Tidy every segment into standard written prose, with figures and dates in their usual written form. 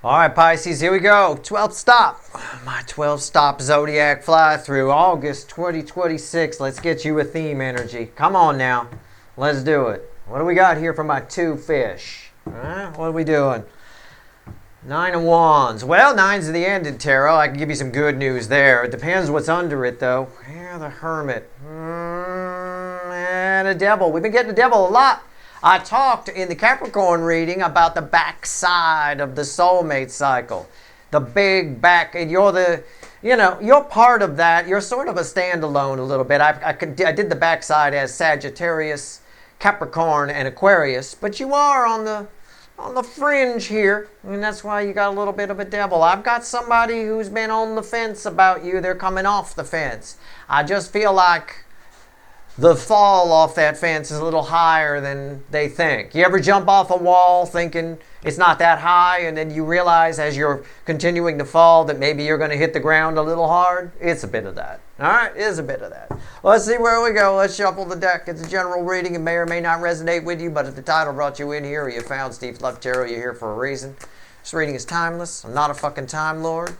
All right, Pisces, here we go. 12th stop. My 12 stop zodiac fly through August 2026. Let's get you a theme energy. Come on now. Let's do it. What do we got here for my two fish? What are we doing? Nine of Wands. Well, nine's the ended tarot. I can give you some good news there. It depends what's under it, though. Yeah, the Hermit. And a Devil. We've been getting the Devil a lot. I talked in the Capricorn reading about the backside of the soulmate cycle. The big back, and you're part of that. You're sort of a standalone a little bit. I did the backside as Sagittarius, Capricorn, and Aquarius, but you are on the fringe here, and that's why you got a little bit of a Devil. I've got somebody who's been on the fence about you. They're coming off the fence. I just feel like the fall off that fence is a little higher than they think. You ever jump off a wall thinking it's not that high, and then you realize as you're continuing to fall that maybe you're going to hit the ground a little hard? It's a bit of that. All right, it is a bit of that. Let's see where we go. Let's shuffle the deck. It's a general reading. It may or may not resonate with you, but if the title brought you in here or you found Steve's Love Tarot, you're here for a reason. This reading is timeless. I'm not a fucking Time Lord.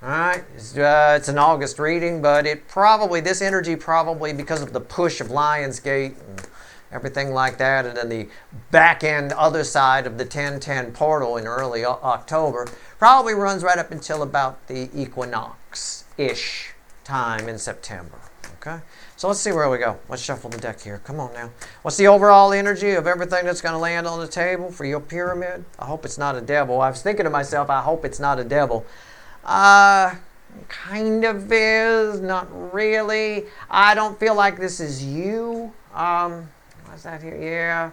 All right, it's an August reading, but this energy probably because of the push of Lionsgate and everything like that, and then the back end other side of the 1010 portal in early October, probably runs right up until about the equinox-ish time in September. Okay, so let's see where we go. Let's shuffle the deck here. Come on now. What's the overall energy of everything that's going to land on the table for your pyramid? I hope it's not a Devil. I was thinking to myself, I hope it's not a Devil. Kind of is, not really. I don't feel like this is you. What's that here? Yeah.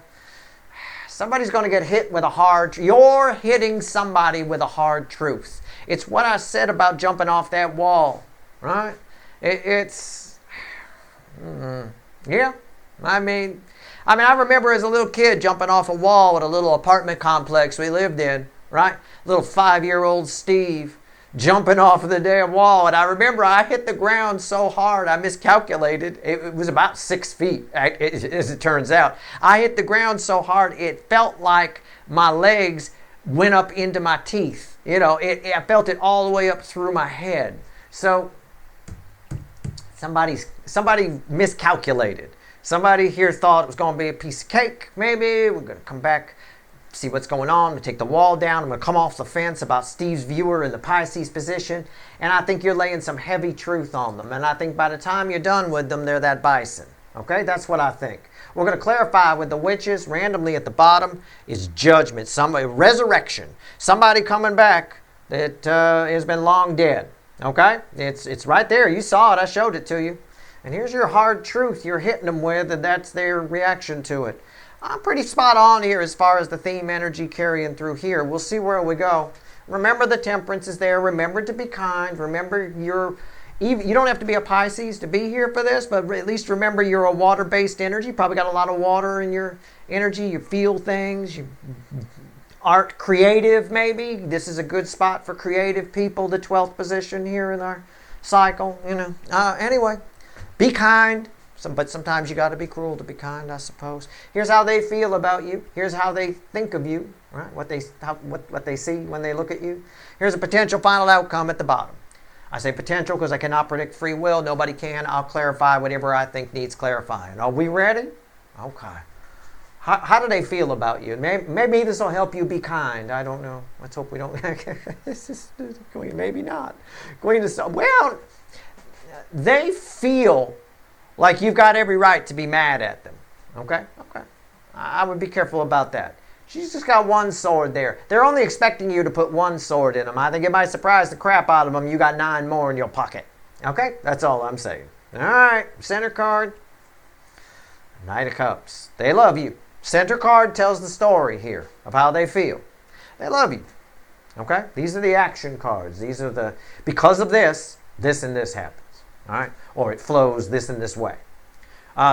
Somebody's going to get hit with a hard... You're hitting somebody with a hard truth. It's what I said about jumping off that wall, right? Yeah. I mean, I remember as a little kid jumping off a wall at a little apartment complex we lived in, right? Little 5-year-old Steve jumping off of the damn wall, and I remember I hit the ground so hard I miscalculated. It was about 6 feet, as it turns out. I hit the ground so hard it felt like my legs went up into my teeth. I felt it all the way up through my head. So somebody miscalculated. Somebody here thought it was going to be a piece of cake. Maybe we're going to come back, see what's going on. I'm going to take the wall down. I'm going to come off the fence about Steve's viewer in the Pisces position. And I think you're laying some heavy truth on them. And I think by the time you're done with them, they're that bison. Okay? That's what I think. We're going to clarify with the witches. Randomly at the bottom is judgment. Resurrection. Somebody coming back that has been long dead. Okay? It's right there. You saw it. I showed it to you. And here's your hard truth you're hitting them with, and that's their reaction to it. I'm pretty spot on here as far as the theme energy carrying through here. We'll see where we go. Remember the temperance is there. Remember to be kind. Remember you don't have to be a Pisces to be here for this, but at least remember you're a water-based energy. Probably got a lot of water in your energy. You feel things. You art creative maybe. This is a good spot for creative people, the 12th position here in our cycle. Anyway, be kind. But sometimes you got to be cruel to be kind, I suppose. Here's how they feel about you. Here's how they think of you, right? What they see when they look at you. Here's a potential final outcome at the bottom. I say potential because I cannot predict free will. Nobody can. I'll clarify whatever I think needs clarifying. Are we ready? Okay. How do they feel about you? Maybe this will help you be kind. I don't know. Let's hope we don't. Maybe not. Well, they feel like you've got every right to be mad at them. Okay? I would be careful about that. She's just got one sword there. They're only expecting you to put one sword in them. I think it might surprise the crap out of them. You got 9 more in your pocket. Okay? That's all I'm saying. All right. Center card. Knight of Cups. They love you. Center card tells the story here of how they feel. They love you. Okay? These are the action cards. These are because of this and this happens. All right? Or it flows this and this way.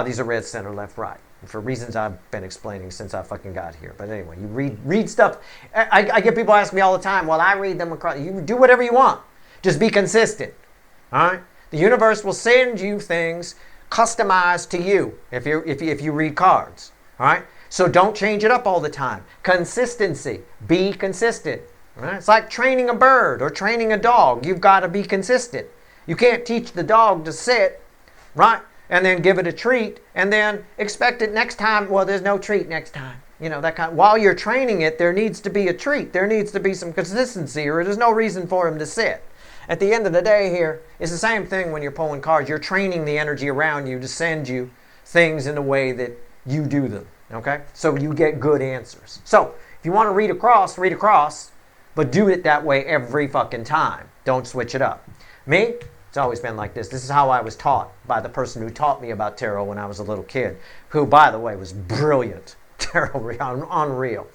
These are red, center, left, right. For reasons I've been explaining since I fucking got here. But anyway, you read stuff. I get people ask me all the time, well, I read them across. You do whatever you want. Just be consistent. All right? The universe will send you things customized to you if you read cards. All right? So don't change it up all the time. Consistency. Be consistent. Right? It's like training a bird or training a dog. You've got to be consistent. You can't teach the dog to sit, right? And then give it a treat and then expect it next time. Well, there's no treat next time. You know, that kind of, while you're training it, there needs to be a treat. There needs to be some consistency or there's no reason for him to sit. At the end of the day here, it's the same thing when you're pulling cards. You're training the energy around you to send you things in the way that you do them, okay? So you get good answers. So if you want to read across, but do it that way every fucking time. Don't switch it up. Me, it's always been like this. This is how I was taught by the person who taught me about tarot when I was a little kid, who, by the way, was brilliant. Tarot, unreal.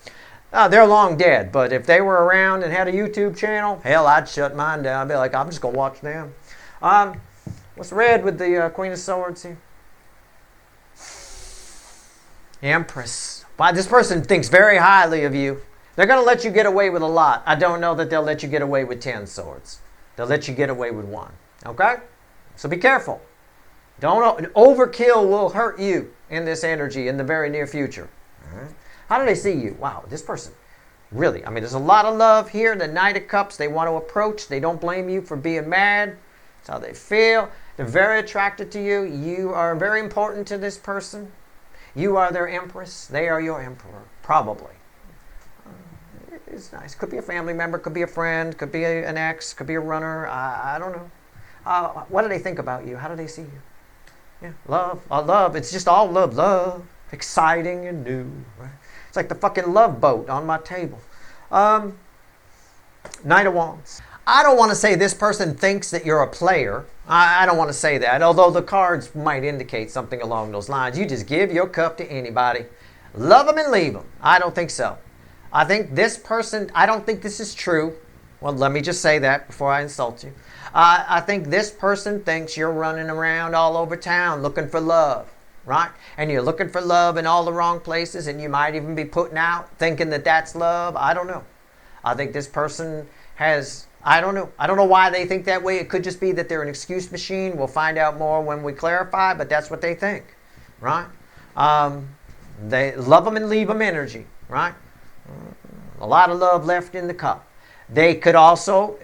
They're long dead, but if they were around and had a YouTube channel, hell, I'd shut mine down. I'd be like, I'm just going to watch them. What's red with the Queen of Swords here? Empress. Why, this person thinks very highly of you. They're going to let you get away with a lot. I don't know that they'll let you get away with 10 swords. They'll let you get away with 1. Okay? So be careful. Overkill will hurt you in this energy in the very near future. All right? How do they see you? Wow, this person, really, I mean, there's a lot of love here. The Knight of Cups, they want to approach. They don't blame you for being mad. That's how they feel. They're very attracted to you. You are very important to this person. You are their empress. They are your emperor, probably. It's nice. Could be a family member, could be a friend, could be an ex, could be a runner. I don't know. What do they think about you? How do they see you? Yeah, love. It's just all love. Exciting and new. Right? It's like the fucking love boat on my table. Knight of Wands. I don't want to say this person thinks that you're a player. I don't want to say that, although the cards might indicate something along those lines. You just give your cup to anybody. Love them and leave them. I don't think so. I think this person, I don't think this is true. Well, let me just say that before I insult you. I think this person thinks you're running around all over town looking for love, right? And you're looking for love in all the wrong places, and you might even be putting out thinking that that's love. I don't know. I think this person has, I don't know. I don't know why they think that way. It could just be that they're an excuse machine. We'll find out more when we clarify, but that's what they think, right? They love them and leave them energy, right? A lot of love left in the cup. It could also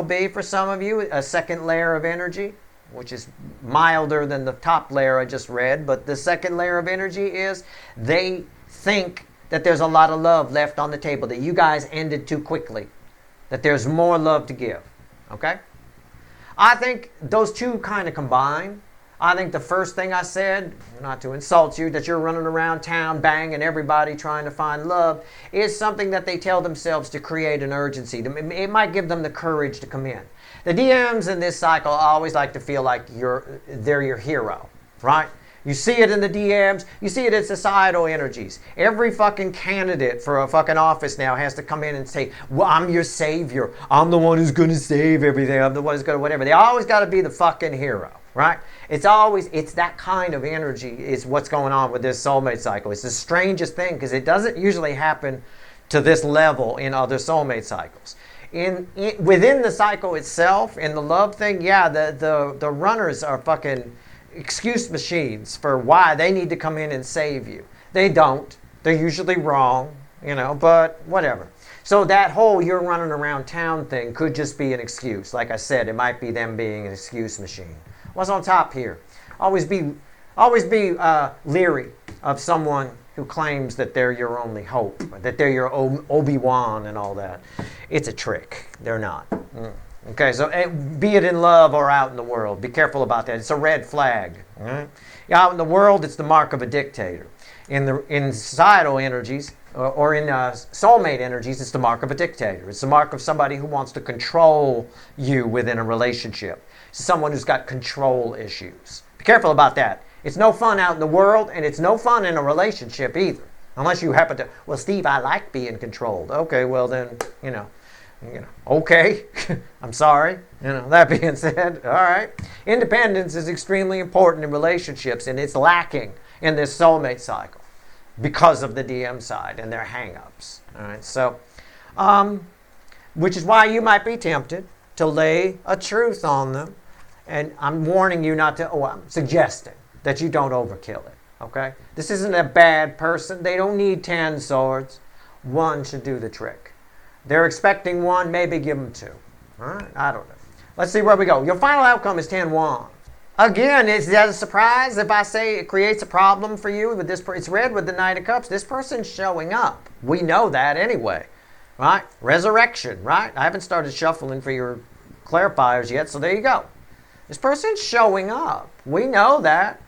be for some of you a second layer of energy, which is milder than the top layer I just read. But the second layer of energy is they think that there's a lot of love left on the table, that you guys ended too quickly, that there's more love to give. Okay? I think those two kind of combine. I think the first thing I said, not to insult you, that you're running around town banging everybody trying to find love, is something that they tell themselves to create an urgency. It might give them the courage to come in. The DMs in this cycle always like to feel like they're your hero, right? You see it in the DMs. You see it in societal energies. Every fucking candidate for a fucking office now has to come in and say, well, I'm your savior. I'm the one who's going to save everything. I'm the one who's going to whatever. They always got to be the fucking hero, right? It's that kind of energy is what's going on with this soulmate cycle. It's the strangest thing because it doesn't usually happen to this level in other soulmate cycles. Within the cycle itself, in the love thing, yeah, the runners are fucking excuse machines for why they need to come in and save you. They don't. They're usually wrong, but whatever. So that whole you're running around town thing could just be an excuse. Like I said, it might be them being an excuse machine. What's on top here? Always be leery of someone who claims that they're your only hope, that they're your Obi-Wan and all that. It's a trick. They're not. Okay, so be it in love or out in the world, be careful about that. It's a red flag. Right? Out in the world, it's the mark of a dictator. In societal energies or in soulmate energies, it's the mark of a dictator. It's the mark of somebody who wants to control you within a relationship. Someone who's got control issues. Be careful about that. It's no fun out in the world, and it's no fun in a relationship either. Unless you happen to, well, Steve, I like being controlled. Okay, well then, okay, I'm sorry. That being said, all right. Independence is extremely important in relationships, and it's lacking in this soulmate cycle because of the DM side and their hang-ups. All right, so, which is why you might be tempted to lay a truth on them. And I'm warning you not to, I'm suggesting that you don't overkill it, okay? This isn't a bad person. They don't need 10 swords. One should do the trick. They're expecting one, maybe give them two. All right, I don't know. Let's see where we go. Your final outcome is 10 wands. Again, is that a surprise if I say it creates a problem for you with this? It's red with the Knight of Cups. This person's showing up. We know that anyway, right? Resurrection, right? I haven't started shuffling for your clarifiers yet, so there you go. This person's showing up. We know that.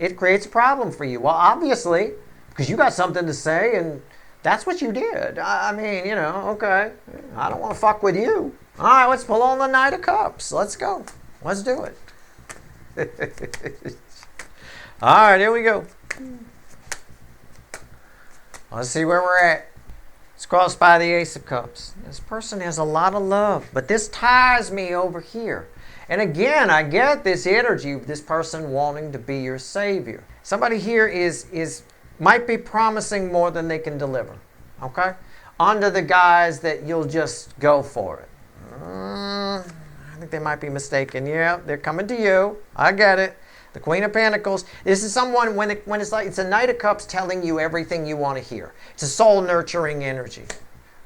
It creates a problem for you. Well, obviously, because you got something to say, and that's what you did. I mean, you know, okay. I don't want to fuck with you. All right, let's pull on the Knight of Cups. Let's go. Let's do it. All right, here we go. Let's see where we're at. It's crossed by the Ace of Cups. This person has a lot of love, but this ties me over here. And again, I get this energy of this person wanting to be your savior. Somebody here might be promising more than they can deliver. Okay? Under the guise that you'll just go for it. I think they might be mistaken. Yeah, they're coming to you. I get it. The Queen of Pentacles. This is someone, when it's like, it's a Knight of Cups telling you everything you want to hear. It's a soul nurturing energy.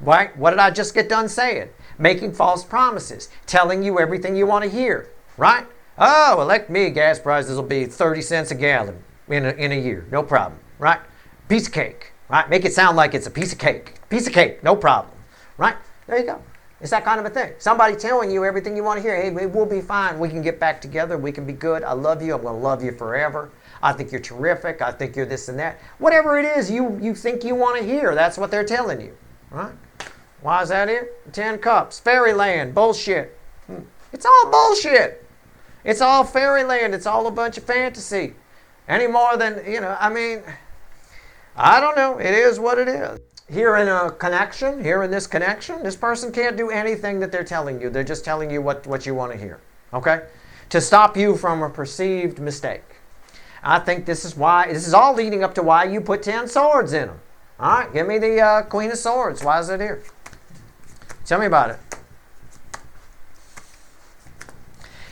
Right? What did I just get done saying? Making false promises. Telling you everything you want to hear. Right? Oh, elect me, gas prices will be 30 cents a gallon in a year. No problem. Right? Piece of cake. Right? Make it sound like it's a piece of cake. Piece of cake. No problem. Right? There you go. It's that kind of a thing. Somebody telling you everything you want to hear. Hey, we'll be fine. We can get back together. We can be good. I love you. I'm going to love you forever. I think you're terrific. I think you're this and that. Whatever it is you think you want to hear, that's what they're telling you. Right? Why is that here? 10 Cups. Fairyland. Bullshit. It's all bullshit. It's all fairyland. It's all a bunch of fantasy. Any more than, you know, I mean, I don't know. It is what it is. Here in this connection, this person can't do anything that they're telling you. They're just telling you what you want to hear. Okay? To stop you from a perceived mistake. I think this is all leading up to why you put 10 swords in them. All right, give me the Queen of Swords. Why is it here? Tell me about it.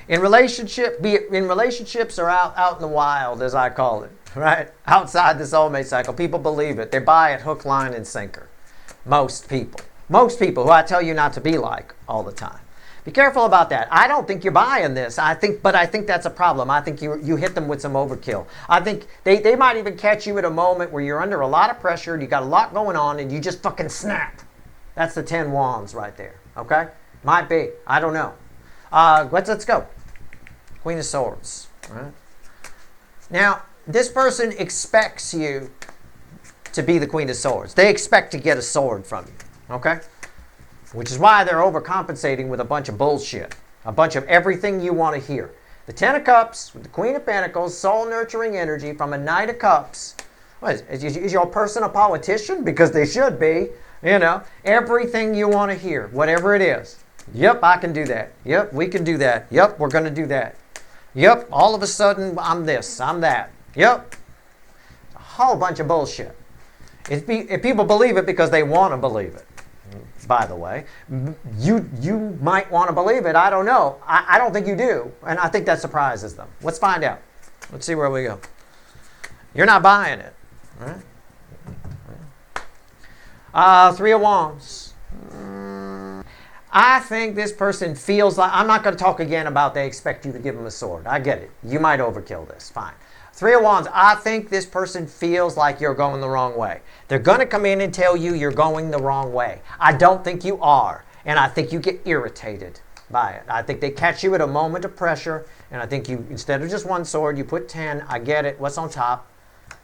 In relationships or out in the wild, as I call it, right? Outside the soulmate cycle, people believe it. They buy it hook, line, and sinker. Most people who I tell you not to be like all the time. Be careful about that. I don't think you're buying this. I think that's a problem. I think you hit them with some overkill. I think they might even catch you at a moment where you're under a lot of pressure and you got a lot going on and you just fucking snap. That's the 10 wands right there. Okay? Might be. I don't know. Let's go. Queen of Swords. Right? Now, this person expects you to be the Queen of Swords. They expect to get a sword from you. Okay? Which is why they're overcompensating with a bunch of bullshit. A bunch of everything you want to hear. The 10 of Cups with the Queen of Pentacles, soul nurturing energy from a Knight of Cups. What is your person a politician? Because they should be. You know, everything you want to hear, whatever it is. Yep, I can do that. Yep, we can do that. Yep, we're going to do that. Yep, all of a sudden, I'm this, I'm that. Yep. A whole bunch of bullshit. If people believe it because they want to believe it, by the way. You might want to believe it. I don't know. I don't think you do. And I think that surprises them. Let's find out. Let's see where we go. You're not buying it. Right? 3 of Wands. I think this person feels like, I'm not going to talk again about they expect you to give them a sword. I get it. You might overkill this. Fine. 3 of Wands. I think this person feels like you're going the wrong way. They're going to come in and tell you you're going the wrong way. I don't think you are. And I think you get irritated by it. I think they catch you at a moment of pressure. And I think you, instead of just 1 sword, you put 10. I get it. What's on top?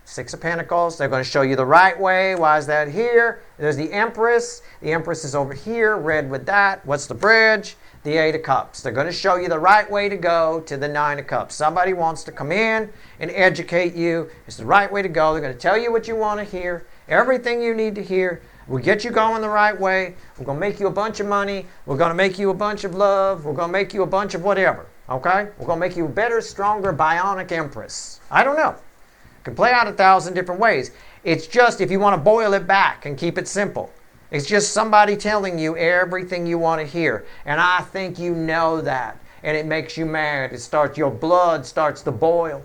6 of Pentacles. They're going to show you the right way. Why is that here? There's the Empress. The Empress is over here, red with that. What's the bridge? The 8 of Cups. They're going to show you the right way to go to the 9 of Cups. Somebody wants to come in and educate you. It's the right way to go. They're going to tell you what you want to hear, everything you need to hear. We'll get you going the right way. We're going to make you a bunch of money. We're going to make you a bunch of love. We're going to make you a bunch of whatever. Okay? We're going to make you a better, stronger, bionic Empress. I don't know. Can play out 1,000 different ways. It's just, if you want to boil it back and keep it simple, it's just somebody telling you everything you want to hear. And I think you know that. And it makes you mad. Your blood starts to boil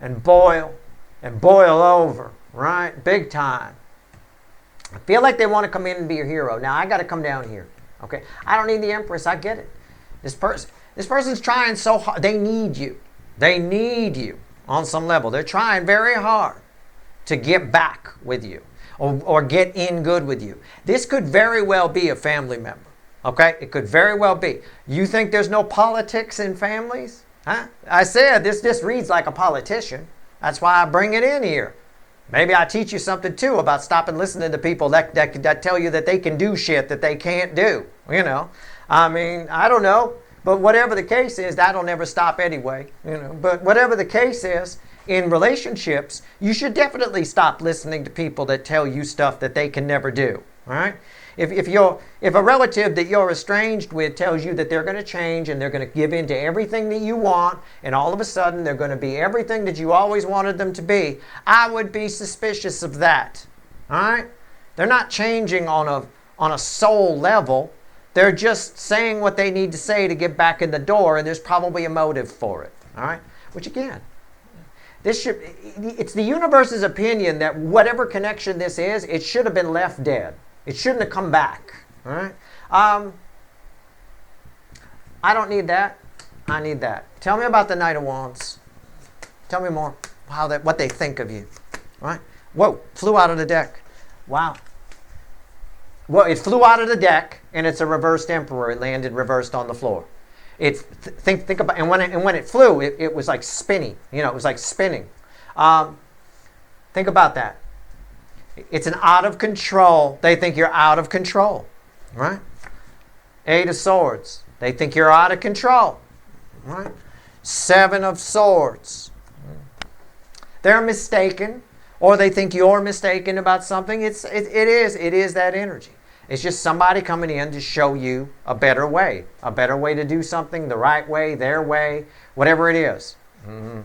and boil and boil over, right? Big time. I feel like they want to come in and be your hero. Now I got to come down here. Okay, I don't need the Empress. I get it. This person's trying so hard. They need you. They need you on some level. They're trying very hard to get back with you or get in good with you. This could very well be a family member. Okay, it could very well be. You think there's no politics in families? Huh? I said this reads like a politician. That's why I bring it in here. Maybe I teach you something too about stopping listening to people that tell you that they can do shit that they can't do. You know, I mean, I don't know, but whatever the case is, that'll never stop anyway. You know, but whatever the case is, in relationships, you should definitely stop listening to people that tell you stuff that they can never do. All right. If a relative that you're estranged with tells you that they're going to change and they're going to give in to everything that you want, and all of a sudden they're going to be everything that you always wanted them to be, I would be suspicious of that. All right? They're not changing on a soul level. They're just saying what they need to say to get back in the door, and there's probably a motive for it. All right? Which again, it's the universe's opinion that whatever connection this is, it should have been left dead. It shouldn't have come back. All right? I don't need that. I need that. Tell me about the Knight of Wands. Tell me more what they think of you. All right? Whoa, flew out of the deck. Wow. Well, it flew out of the deck, and it's a reversed Emperor. It landed reversed on the floor. Think about, and when it flew, it was like spinning. You know, it was like spinning. Think about that. It's an out of control. They think you're out of control, right? 8 of Swords. They think you're out of control, right? 7 of Swords. They're mistaken, or they think you're mistaken about something. It is that energy. It's just somebody coming in to show you a better way to do something, the right way, their way, whatever it is. Mm-hmm.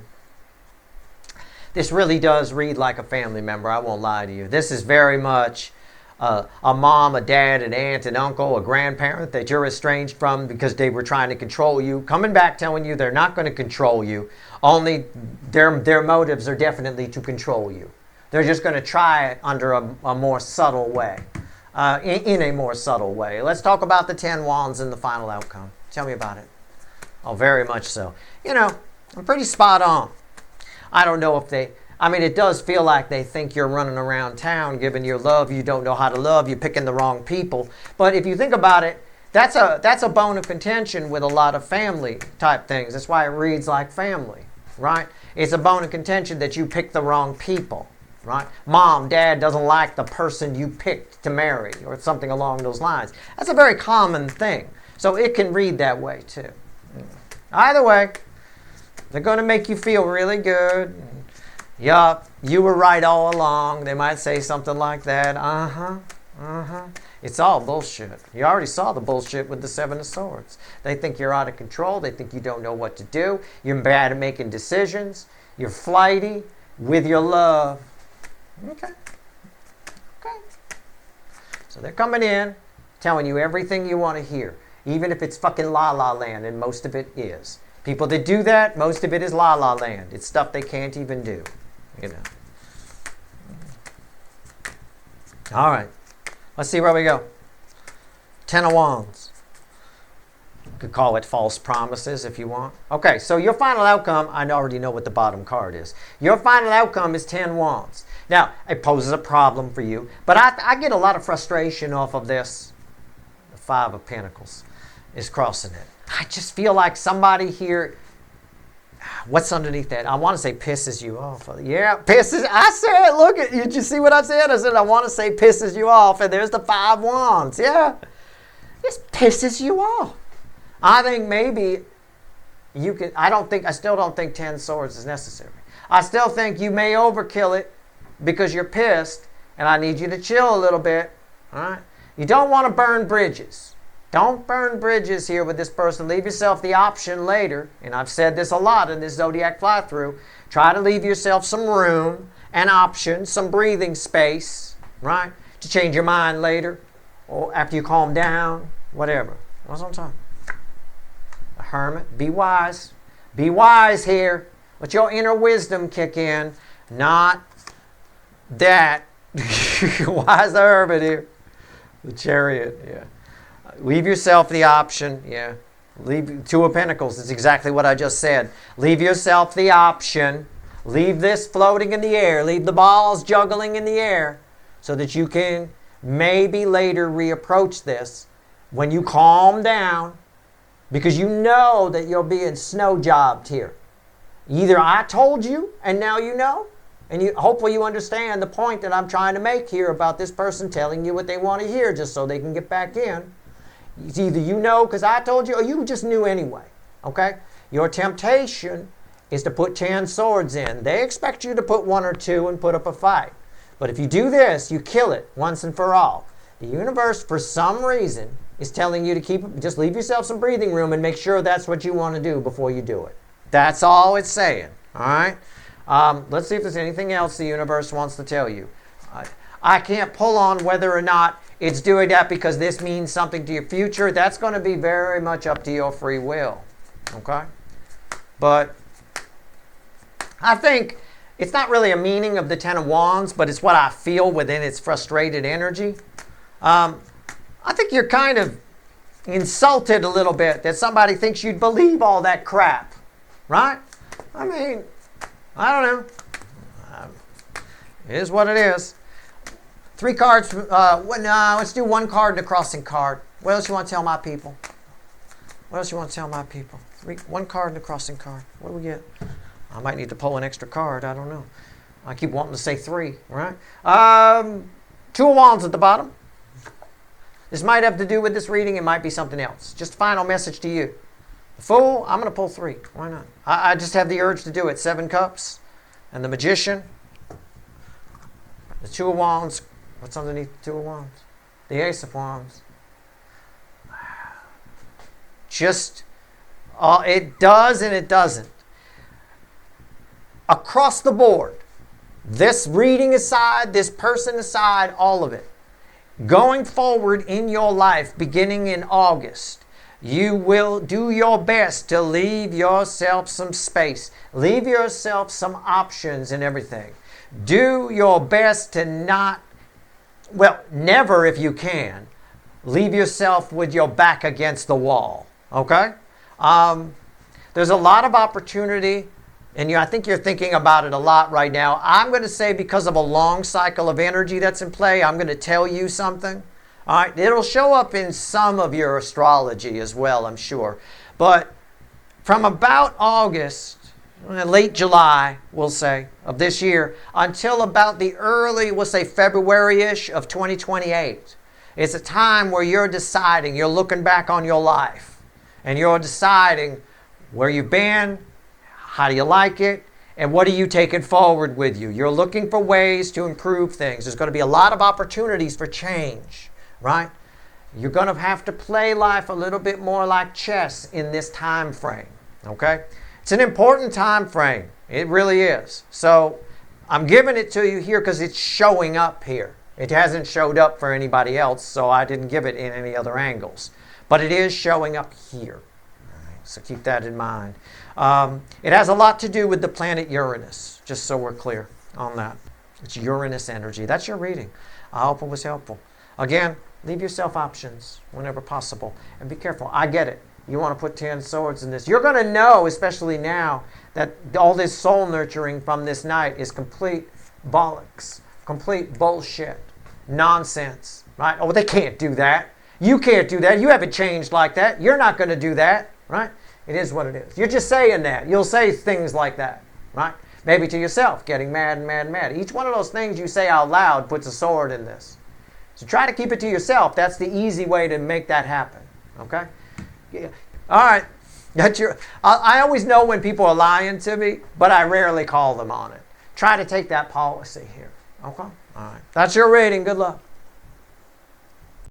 This really does read like a family member, I won't lie to you. This is very much a mom, a dad, an aunt, an uncle, a grandparent that you're estranged from because they were trying to control you, coming back telling you they're not going to control you, only their motives are definitely to control you. They're just going to try it under a more subtle way, in a more subtle way. Let's talk about the 10 Wands and the final outcome. Tell me about it. Oh, very much so. You know, I'm pretty spot on. I don't know if it does feel like they think you're running around town giving your love. You don't know how to love. You're picking the wrong people. But if you think about it, that's a bone of contention with a lot of family type things. That's why it reads like family, right? It's a bone of contention that you pick the wrong people, right? Mom, dad doesn't like the person you picked to marry or something along those lines. That's a very common thing. So it can read that way too. Either way, they're going to make you feel really good. Yup, you were right all along. They might say something like that. It's all bullshit. You already saw the bullshit with the 7 of Swords. They think you're out of control. They think you don't know what to do. You're bad at making decisions. You're flighty with your love. Okay. So they're coming in, telling you everything you want to hear, even if it's fucking la-la land, and most of it is. People that do that, most of it is la-la land. It's stuff they can't even do, you know. All right. Let's see where we go. 10 of Wands. You could call it false promises if you want. Okay, so your final outcome, I already know what the bottom card is. Your final outcome is 10 Wands. Now, it poses a problem for you, but I get a lot of frustration off of this. The 5 of Pentacles is crossing it. I just feel like somebody here, what's underneath that? I want to say pisses you off. Yeah, pisses. I said, look, did you see what I said? I said, I want to say pisses you off. And there's the 5 Wands. Yeah, this pisses you off. I think maybe you can, I still don't think 10 Swords is necessary. I still think you may overkill it because you're pissed and I need you to chill a little bit. All right. You don't want to burn bridges. Don't burn bridges here with this person. Leave yourself the option later. And I've said this a lot in this Zodiac fly-through. Try to leave yourself some room, an option, some breathing space, right? To change your mind later or after you calm down, whatever. That's what I'm talking about. A hermit. Be wise. Be wise here. Let your inner wisdom kick in. Not that Why is the Hermit here? The Chariot, yeah. Leave yourself the option, yeah. Leave Two of Pentacles is exactly what I just said. Leave yourself the option. Leave this floating in the air. Leave the balls juggling in the air so that you can maybe later reapproach this when you calm down, because you know that you're being snow jobbed here. Either I told you and now you know, and hopefully you understand the point that I'm trying to make here about this person telling you what they want to hear just so they can get back in. It's either you know because I told you or you just knew anyway. Okay? Your temptation is to put 10 swords in. They expect you to put 1 or 2 and put up a fight. But if you do this, you kill it once and for all. The universe, for some reason, is telling you to just leave yourself some breathing room and make sure that's what you want to do before you do it. That's all it's saying. All right? Let's see if there's anything else the universe wants to tell you. I can't pull on whether or not it's doing that because this means something to your future. That's going to be very much up to your free will. Okay? But I think it's not really a meaning of the Ten of Wands, but it's what I feel within its frustrated energy. I think you're kind of insulted a little bit that somebody thinks you'd believe all that crap. Right? I mean, I don't know. It is what it is. 3 cards. Let's do 1 card and a crossing card. What else you want to tell my people? What else you want to tell my people? 1 card and a crossing card. What do we get? I might need to pull an extra card. I don't know. I keep wanting to say 3, right? 2 of Wands at the bottom. This might have to do with this reading. It might be something else. Just a final message to you. The Fool, I'm going to pull 3. Why not? I just have the urge to do it. 7 Cups. And the Magician. The 2 of Wands. What's underneath the 2 of Wands? The Ace of Wands. Just, it does and it doesn't. Across the board, this reading aside, this person aside, all of it, going forward in your life, beginning in August, you will do your best to leave yourself some space. Leave yourself some options and everything. Do your best to not, never if you can, leave yourself with your back against the wall. Okay? There's a lot of opportunity, and I think you're thinking about it a lot right now. I'm going to say because of a long cycle of energy that's in play, I'm going to tell you something. All right? It'll show up in some of your astrology as well, I'm sure. But from about August, late July, we'll say, of this year, until about the early, we'll say February-ish of 2028, it's a time where you're deciding, you're looking back on your life, and you're deciding where you've been, how do you like it, and what are you taking forward with you. You're looking for ways to improve things. There's going to be a lot of opportunities for change, right? You're going to have to play life a little bit more like chess in this time frame, okay? It's an important time frame. It really is. So I'm giving it to you here because it's showing up here. It hasn't showed up for anybody else, so I didn't give it in any other angles. But it is showing up here. So keep that in mind. It has a lot to do with the planet Uranus, just so we're clear on that. It's Uranus energy. That's your reading. I hope it was helpful. Again, leave yourself options whenever possible. And be careful. I get it. You want to put 10 swords in this. You're going to know, especially now, that all this soul nurturing from this night is complete bollocks, complete bullshit, nonsense. Right? Oh, they can't do that. You can't do that. You haven't changed like that. You're not going to do that. Right? It is what it is. You're just saying that. You'll say things like that. Right? Maybe to yourself, getting mad and mad and mad. Each one of those things you say out loud puts a sword in this. So try to keep it to yourself. That's the easy way to make that happen. Okay? Yeah. All right. I always know when people are lying to me, but I rarely call them on it. Try to take that policy here. Okay? All right. That's your reading. Good luck.